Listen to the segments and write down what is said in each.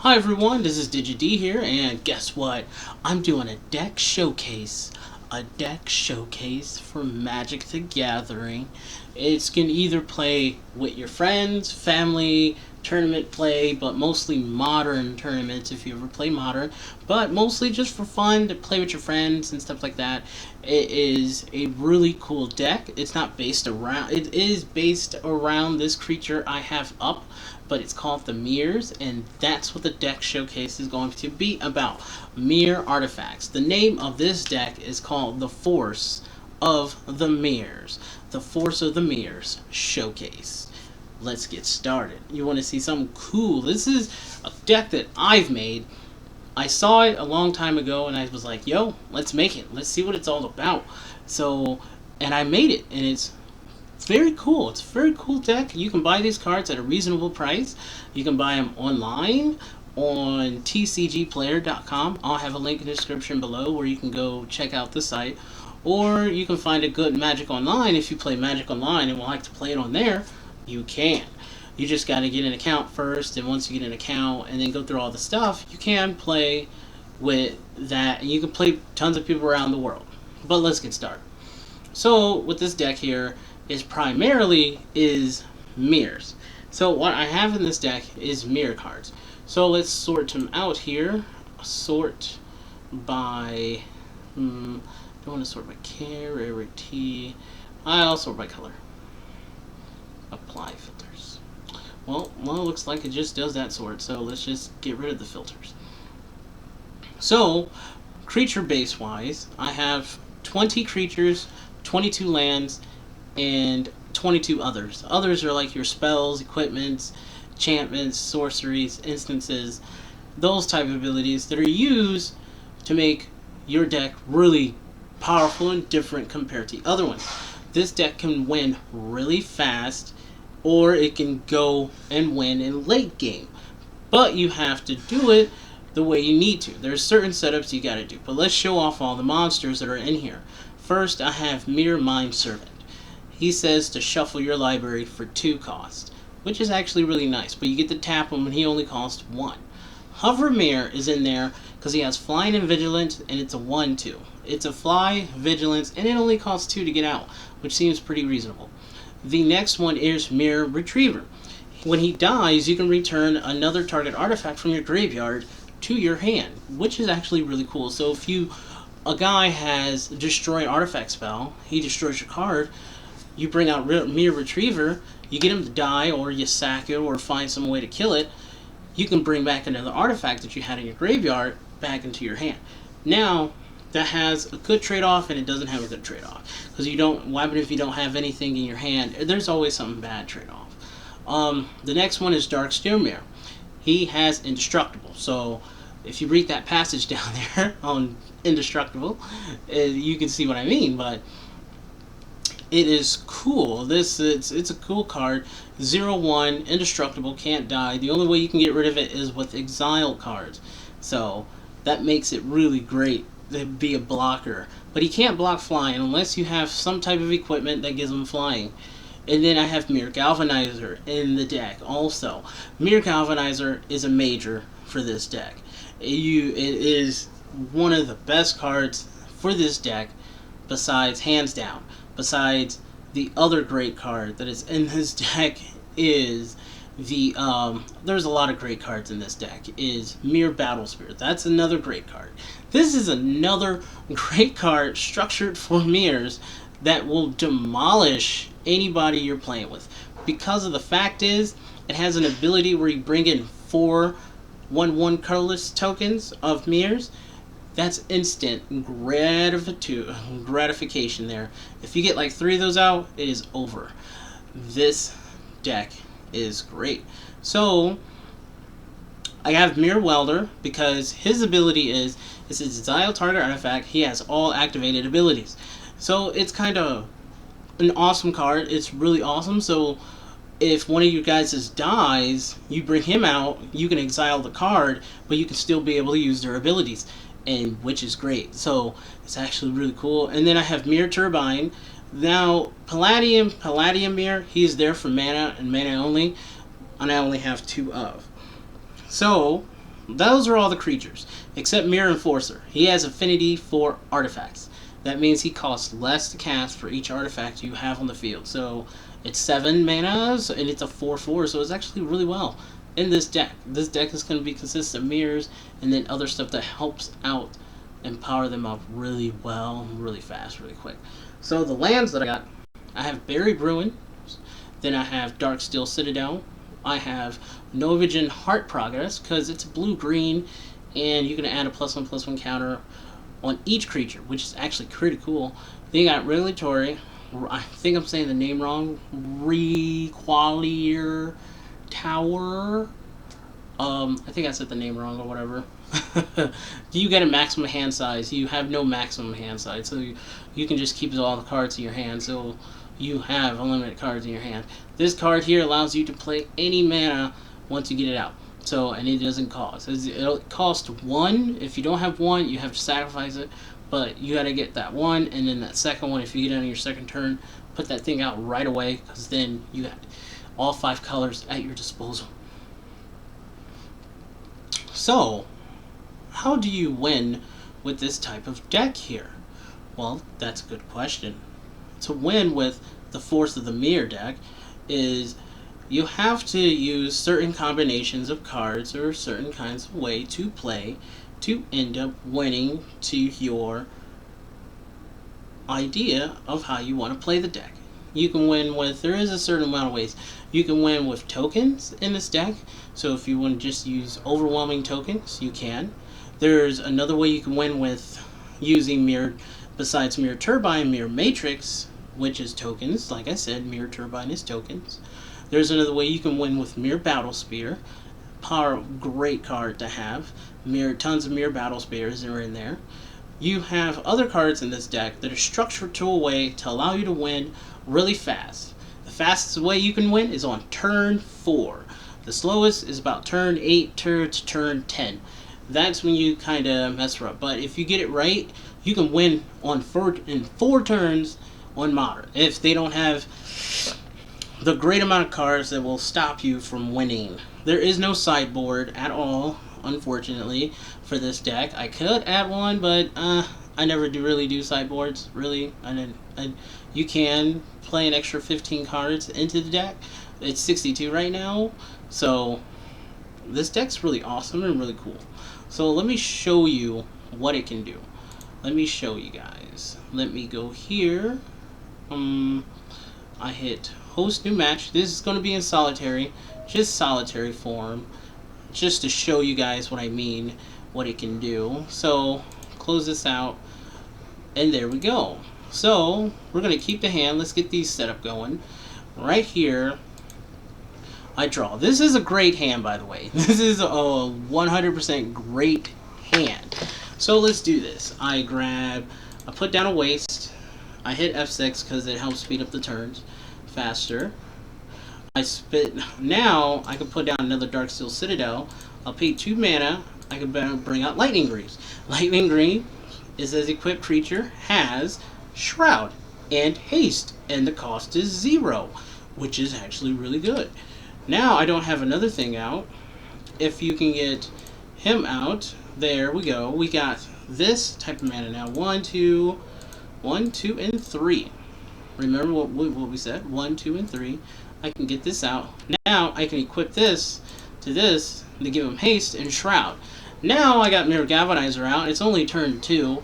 Hi everyone, this is DigiD here, and guess what? I'm doing a deck showcase. A deck showcase for Magic the Gathering. It's can either play with your friends, family, tournament play, but mostly modern tournaments if you ever play modern, but mostly just for fun to play with your friends and stuff like that. It is a really cool deck. It's not based around, it is based around this creature I have up, but it's called the Myrs, and that's what the deck showcase is going to be about. Myr artifacts. The name of this deck is called the Force of the Myrs. The Force of the Myrs showcase. Let's get started. You want to see something cool? This is a deck that I've made. I saw it a long time ago and I was like, yo, let's make it. Let's see what it's all about. So, and I made it, and it's very cool. It's a very cool deck. You can buy these cards at a reasonable price. You can buy them online on tcgplayer.com. I'll have a link in the description below where you can go check out the site. Or you can find a good Magic Online. If you play Magic Online and would like to play it on there, you can. You just got to get an account first, and once you get an account and then go through all the stuff, you can play with that, and you can play tons of people around the world. But let's get started. So with this deck here is primarily is Myrs. So what I have in this deck is Myr cards. So let's sort them out here. Sort by don't want to sort by rarity. I'll sort by color. Apply filters. Well, it looks like it just does that sort. So let's just get rid of the filters. So creature base wise, I have 20 creatures, 22 lands, and 22 others. Others are like your spells, equipments, enchantments, sorceries, instances, those type of abilities that are used to make your deck really powerful and different compared to the other ones. This deck can win really fast, or it can go and win in late game. But you have to do it the way you need to. There's certain setups you gotta do. But let's show off all the monsters that are in here. First, I have Myr Mind Servant. He says to shuffle your library for 2 cost, which is actually really nice, but you get to tap him and he only costs 1. Hover Myr is in there because he has Flying and Vigilance, and it's a 1/2. It's a Fly, Vigilance, and it only costs 2 to get out, which seems pretty reasonable. The next one is Myr Retriever. When he dies, you can return another target artifact from your graveyard to your hand, which is actually really cool. So if a guy has Destroy Artifact spell, he destroys your card, you bring out Myr Retriever, you get him to die, or you sack it, or find some way to kill it, you can bring back another artifact that you had in your graveyard back into your hand. Now, that has a good trade-off, and it doesn't have a good trade-off. Because what happens if you don't have anything in your hand? There's always some bad trade-off. The next one is Darksteel Myr. He has Indestructible. So, if you read that passage down there on Indestructible, you can see what I mean, but it is cool. It's a cool card. 0/1, Indestructible, can't die. The only way you can get rid of it is with exile cards. So that makes it really great to be a blocker. But he can't block flying unless you have some type of equipment that gives him flying. And then I have Myr Galvanizer in the deck also. Myr Galvanizer is a major for this deck. It is one of the best cards for this deck, besides, hands down, besides the other great card that is in this deck is the there's a lot of great cards in this deck, is Myr Battle Spirit. That's another great card. This is another great card structured for Myrs that will demolish anybody you're playing with, because of the fact is it has an ability where you bring in 4 1/1 colorless tokens of Myrs. That's instant gratification there. If you get like 3 of those out, it is over. This deck is great. So I have Myr Welder because his ability is exile target artifact. He has all activated abilities. So it's kind of an awesome card. It's really awesome. So if one of you guys dies, you bring him out, you can exile the card, but you can still be able to use their abilities, and which is great. So it's actually really cool. And then I have Myr Turbine. Now Palladium Myr, he's there for mana and mana only, and I only have 2 of. So those are all the creatures, except Myr Enforcer. He has affinity for artifacts. That means he costs less to cast for each artifact you have on the field. So it's 7 mana, and it's a 4/4, so it's actually really well in this deck. This deck is going to be consistent of Myrs, and then other stuff that helps out and power them up really well, really fast, really quick. So the lands that I got, I have Buried Ruin, then I have Darksteel Citadel, I have Novigen Heart Progress, because it's blue-green, and you can add a +1/+1 counter on each creature, which is actually pretty cool. Then you got Regulatory, I think I'm saying the name wrong, Requalier Tower. I think I said the name wrong or whatever. You get a maximum hand size. You have no maximum hand size, so you can just keep all the cards in your hand. So you have unlimited cards in your hand. This card here allows you to play any mana once you get it out. So, and it doesn't cost. It'll cost 1. If you don't have 1, you have to sacrifice it. But you got to get that 1, and then that second one, if you get it on your second turn, put that thing out right away, because then you got all 5 colors at your disposal. So, how do you win with this type of deck here? Well, that's a good question. To win with the Force of the Myr deck is you have to use certain combinations of cards or certain kinds of way to play to end up winning to your idea of how you want to play the deck. You can win with, there is a certain amount of ways. You can win with tokens in this deck. So if you want to just use overwhelming tokens, you can. There's another way you can win with using Myr, besides Myr Turbine, Myr Matrix, which is tokens. Like I said, Myr Turbine is tokens. There's another way you can win with Myr Battle Spear. Great card to have. Tons of Myr Battle Spears are in there. You have other cards in this deck that are structured to a way to allow you to win really fast. The fastest way you can win is on turn 4. The slowest is about turn 8 to turn 10. That's when you kind of mess her up. But if you get it right, you can win in 4 turns on Modern. If they don't have the great amount of cards that will stop you from winning. There is no sideboard at all, unfortunately, for this deck. I could add one, but I never really do sideboards. Really, you can play an extra 15 cards into the deck. It's 62 right now, so this deck's really awesome and really cool. So let me show you what it can do. Let me show you guys. Let me go here. I hit host new match. This is going to be in solitary, just solitary form, just to show you guys what I mean, what it can do. So close this out, and there we go. So we're going to keep the hand. Let's get these set up going. Right here, I draw. This is a great hand, by the way. This is a 100% great hand. So let's do this. I put down a waste. I hit F6 because it helps speed up the turns faster. Now I can put down another Darksteel Citadel. I'll pay 2 mana. I can bring out Lightning Greaves. Lightning Greaves is as equipped creature, has Shroud and Haste, and the cost is 0, which is actually really good. Now I don't have another thing out. If you can get him out, there we go. We got this type of mana now. 1, 2, and 3. Remember what we said? 1, 2, and 3. I can get this out. Now I can equip this to give him Haste and Shroud. Now I got Mirror Galvanizer out. It's only turn 2,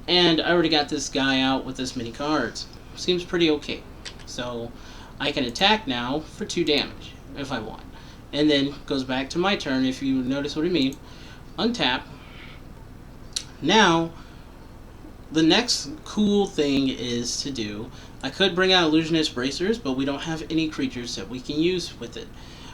and I already got this guy out with this many cards. Seems pretty okay. So I can attack now for 2 damage if I want. And then goes back to my turn, if you notice what I mean. Untap. Now, the next cool thing is to do, I could bring out Illusionist Bracers, but we don't have any creatures that we can use with it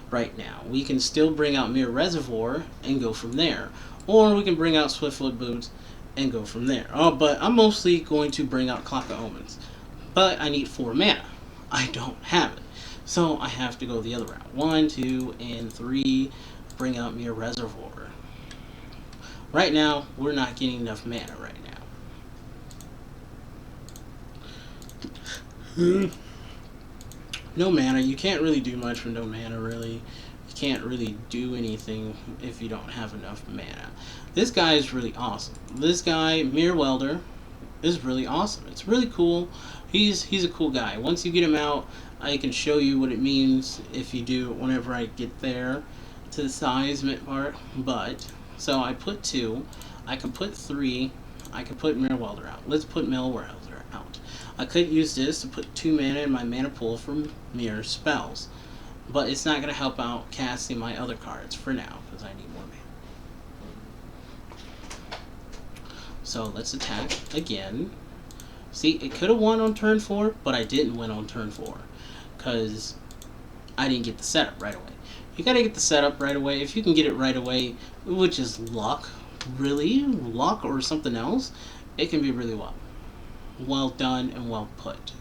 right now. We can still bring out Myr Reservoir and go from there. Or we can bring out Swiftfoot Boots and go from there. But I'm mostly going to bring out Clock of Omens. But I need 4 mana. I don't have it. So I have to go the other route. 1, 2, and 3. Bring out Myr Reservoir. Right now, we're not getting enough mana right now. No mana. You can't really do much with no mana, really. You can't really do anything if you don't have enough mana. This guy is really awesome. This guy, Myr Welder, is really awesome. It's really cool. He's a cool guy. Once you get him out, I can show you what it means if you do whenever I get there to the seismic part. But so I put 2, I can put 3, I can put Myr Welder out. Let's put Myr Welder out. I could use this to put 2 mana in my mana pool from Myr spells, but it's not going to help out casting my other cards for now because I need more mana. So let's attack again. See, it could have won on turn 4, but I didn't win on turn 4 because I didn't get the setup right away. You gotta get the setup right away. If you can get it right away, which is luck, really, luck or something else, it can be really well done and well put.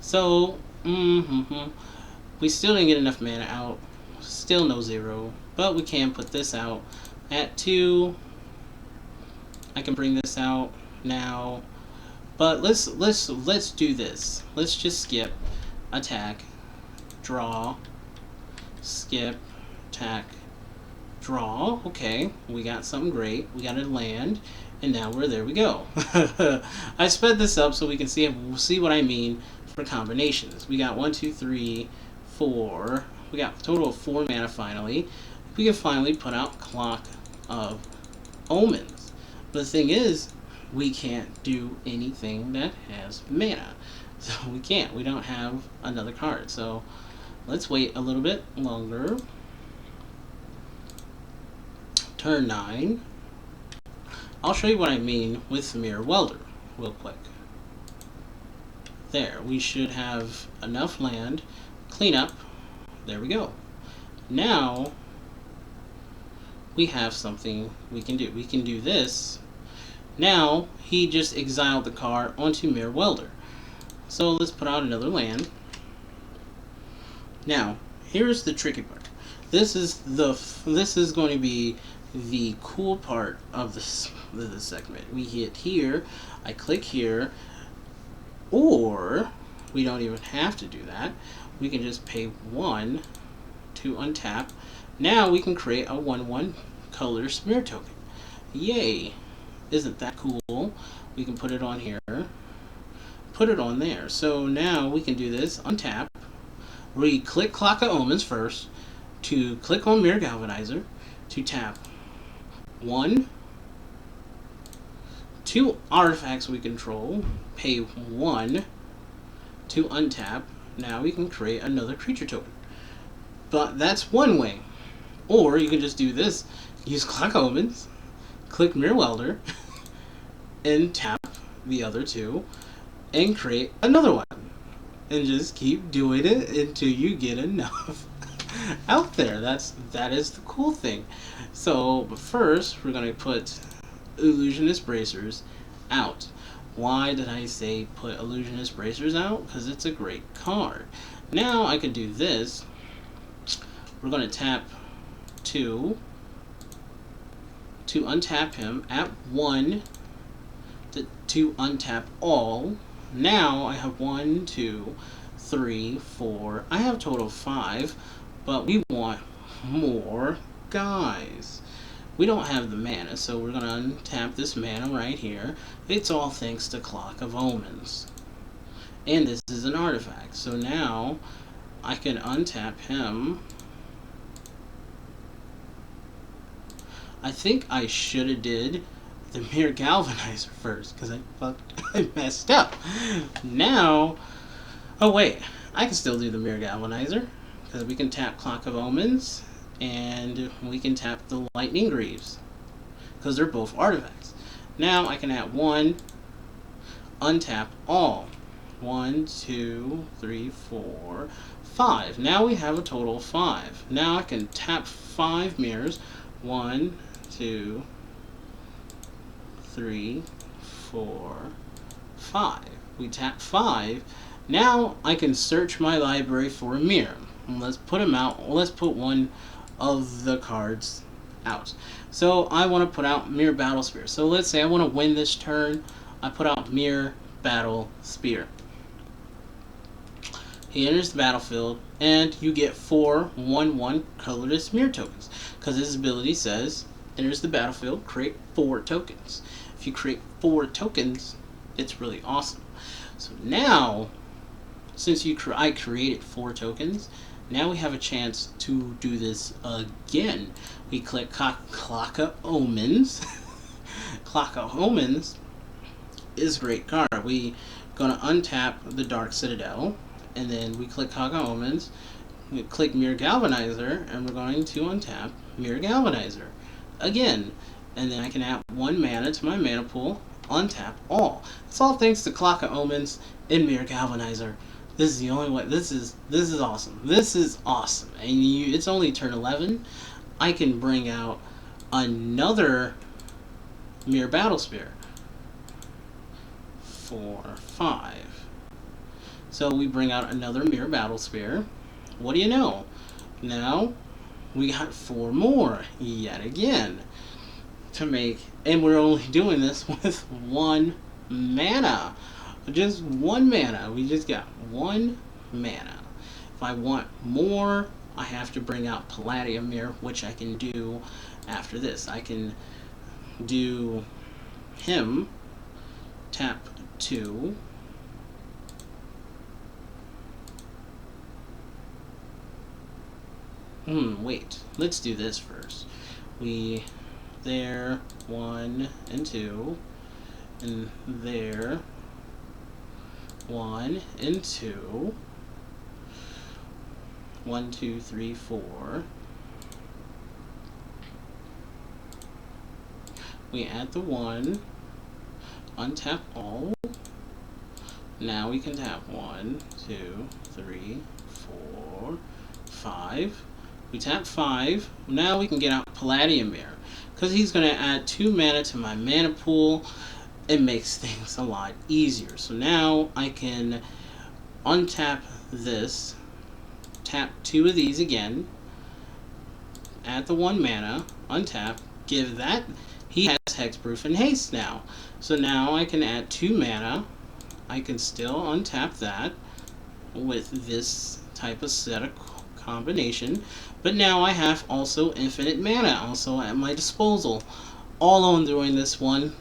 So, we still didn't get enough mana out. Still no 0, but we can put this out at 2. I can bring this out now, but let's do this. Let's just skip, attack, draw, skip, attack, draw. Okay, we got something great. We got a land, and now there we go. I sped this up so we can see what I mean for combinations. We got 1, 2, 3, 4. We got a total of 4 mana finally. We can finally put out Clock of Omens. But the thing is, we can't do anything that has mana. So we can't. We don't have another card. So let's wait a little bit longer. Turn 9. I'll show you what I mean with Myr Welder real quick. There, we should have enough land. Clean up. There we go. Now we have something we can do. We can do this. Now he just exiled the card onto Myr Welder. So let's put out another land. Now here's the tricky part. This is going to be the cool part of this segment. We hit here, I click here, or we don't even have to do that. We can just pay 1 to untap. Now we can create a 1/1 color smear token. Yay! Isn't that cool? We can put it on here, put it on there. So now we can do this, untap. We click Clock of Omens first, to click on Myr Galvanizer, to tap 1, 2 artifacts we control, pay 1 to untap. Now we can create another creature token. But that's one way. Or you can just do this. Use Clock Omens, click Myr Welder, and tap the other 2, and create another one. And just keep doing it until you get enough out there. That is the cool thing. So, but first, we're going to put Illusionist Bracers out. Why did I say put Illusionist Bracers out? Because it's a great card. Now I can do this. We're going to tap 2 to untap him at 1 to untap all. Now I have 1, 2, 3, 4. I have a total of 5, but we want more guys. We don't have the mana, so we're going to untap this mana right here. It's all thanks to Clock of Omens. And this is an artifact. So now I can untap him. I think I should have did the Myr Galvanizer first, because I messed up. Now, oh wait, I can still do the Myr Galvanizer, because we can tap Clock of Omens, and we can tap the Lightning Greaves, because they're both artifacts. Now I can add 1, untap all. 1, 2, 3, 4, 5. Now we have a total of 5. Now I can tap 5 mirrors. 1, 2, 3, 4, 5. We tap 5. Now I can search my library for a mirror. Let's put them out. Let's put one of the cards out. So I want to put out Myr Battle Spear. So let's say I want to win this turn. I put out Myr Battle Spear. He enters the battlefield. and you get 4 1/1 colorless Myr tokens. Because his ability says, enters the battlefield, create 4 tokens. If you create 4 tokens, it's really awesome. So now, since I created 4 tokens, now we have a chance to do this again. We click Clock of Omens. Clock of Omens is a great card. We gonna untap the Dark Citadel, and then we click Clock of Omens. We click Myr Galvanizer, and we're going to untap Myr Galvanizer again, and then I can add 1 mana to my mana pool. Untap all. It's all thanks to Clock of Omens and Myr Galvanizer. This is the only way. This is awesome. This is awesome. And it's only turn 11. I can bring out another Myr Battle Spear. 4, 5. So we bring out another Myr Battle Spear. What do you know? Now we got 4 more yet again to make, and we're only doing this with 1 mana. Just 1 mana. We just got 1 mana. If I want more, I have to bring out Palladium Myr, which I can do after this. I can do him, tap 2, wait, let's do this first. There, 1 and 2, and there, 1 and 2, 1, 2, 3, 4. We add the 1, untap all. Now we can tap 1, 2, 3, 4, 5. We tap 5. Now we can get out Palladium Myr, because he's going to add 2 mana to my mana pool. It makes things a lot easier. So now I can untap this, tap 2 of these again, add the 1 mana, untap, give that. He has Hexproof and Haste now. So now I can add 2 mana. I can still untap that with this type of set of combination. But now I have also infinite mana also at my disposal. All on doing this one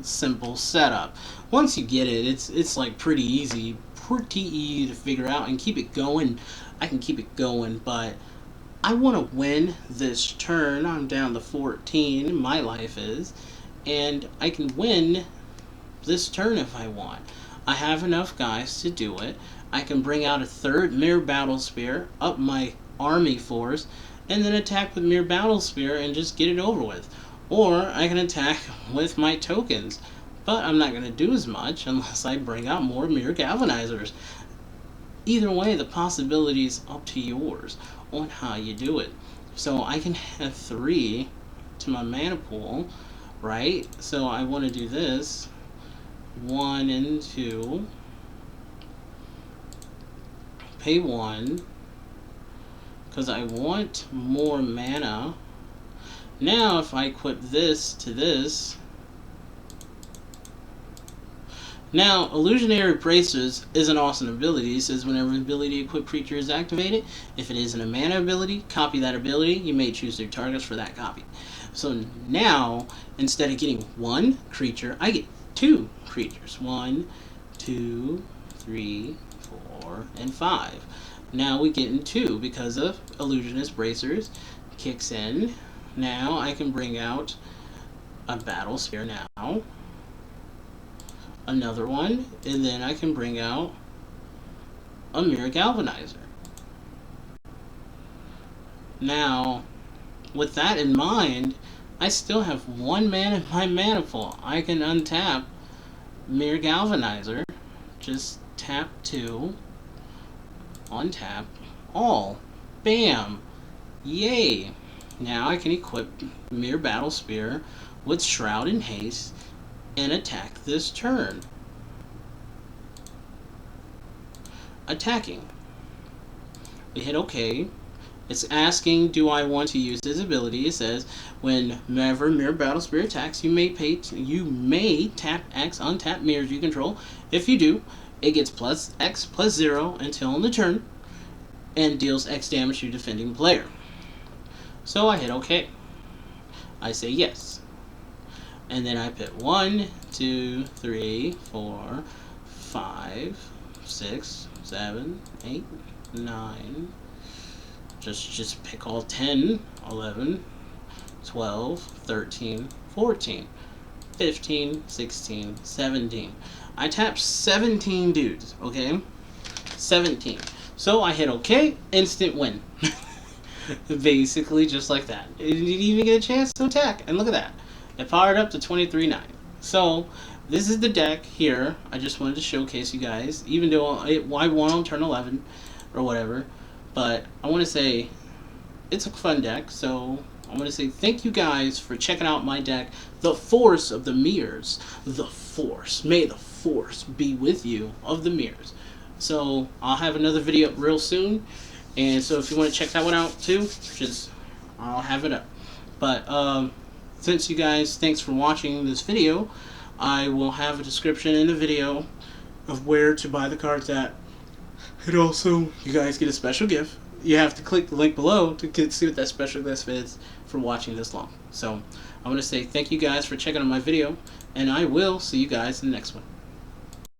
simple setup. Once you get it, it's like pretty easy to figure out and keep it going. I can keep it going, but I want to win this turn. I'm down to 14, my life is, and I can win this turn if I want. I have enough guys to do it. I can bring out a 3rd Myr Battle Spear, up my army force, and then attack with Myr Battle Spear and just get it over with. Or I can attack with my tokens, but I'm not going to do as much unless I bring out more Myr Galvanizers. Either way, the possibility is up to yours on how you do it. So I can have 3 to my mana pool, right? So I want to do this. 1 and 2. Pay 1. Because I want more mana. Now if I equip this to this. Now, Illusionary Braces is an awesome ability. It says whenever an ability equipped creature is activated, if it isn't a mana ability, copy that ability. You may choose 3 targets for that copy. So now, instead of getting 1 creature, I get 2 creatures. 1, 2, 3, 4, and 5. Now we get in 2 because of Illusionist Bracers kicks in. Now I can bring out a Battle Spear now. Another one, and then I can bring out a Myr Galvanizer. Now, with that in mind, I still have 1 mana in my mana pool. I can untap Myr Galvanizer, just tap 2, untap all, bam, yay. Now I can equip Myr Battle Spear with Shroud and Haste and attack this turn. Attacking. We hit OK. It's asking, do I want to use this ability? It says, whenever Myr Battle Spear attacks, you may tap X, untap mirrors you control. If you do, it gets plus X plus 0 until end the turn. and deals X damage to defending player. So I hit OK. I say yes. And then I put 1, 2, 3, 4, 5, 6, 7, 8, 9. Just pick all 10, 11, 12, 13, 14, 15, 16, 17. I tapped 17 dudes, okay? 17. So I hit OK, instant win. Basically just like that. It didn't even get a chance to attack. And look at that. It powered up to 23-9. So this is the deck here. I just wanted to showcase you guys. Even though I won on turn 11 or whatever. But I want to say it's a fun deck. So I want to say thank you guys for checking out my deck. The Force of the Myrs. The Force. May the Force be with you of the Myrs. So I'll have another video up real soon. And so if you want to check that one out too, I'll have it up. But since you guys, thanks for watching this video, I will have a description in the video of where to buy the cards at. And also, you guys get a special gift. You have to click the link below to see what that special gift is for watching this long. So I want to say thank you guys for checking out my video, and I will see you guys in the next one.